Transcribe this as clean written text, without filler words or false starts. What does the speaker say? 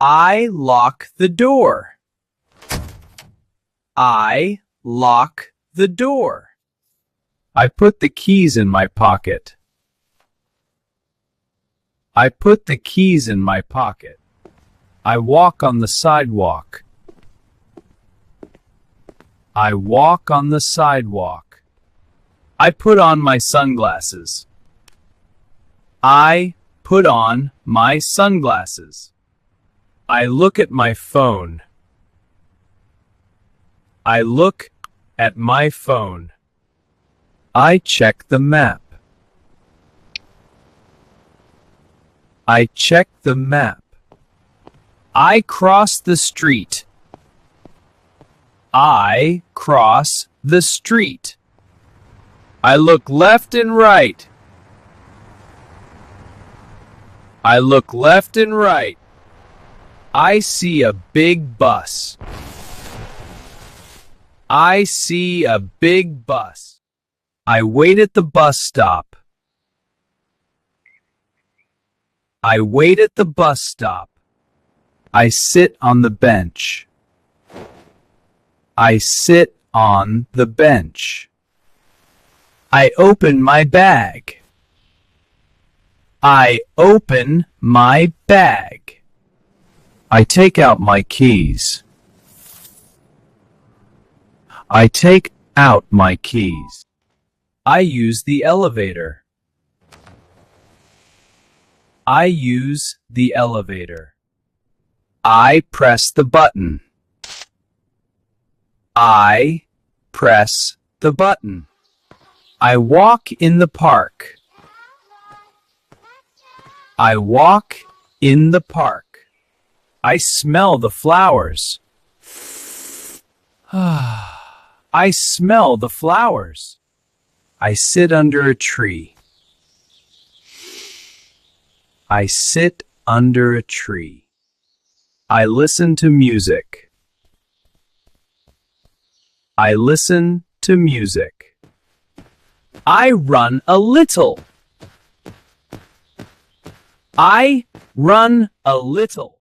I lock the door. I lock the door. I put the keys in my pocket. I put the keys in my pocket. I walk on the sidewalk. I walk on the sidewalk. I put on my sunglasses. I put on my sunglasses. I look at my phone. I look at my phone. I check the map. I check the map. I cross the street. I cross the street. I look left and right. I look left and right. I see a big bus. I see a big bus. I wait at the bus stop. I wait at the bus stop. I sit on the bench. I sit on the bench. I open my bag. I open my bag. I take out my keys. I take out my keys. I use the elevator. I use the elevator. I press the button. I press the button. I walk in the park. I walk in the park. I smell the flowers. I smell the flowers. I sit under a tree. I sit under a tree. I listen to music. I listen to music. I run a little. I run a little.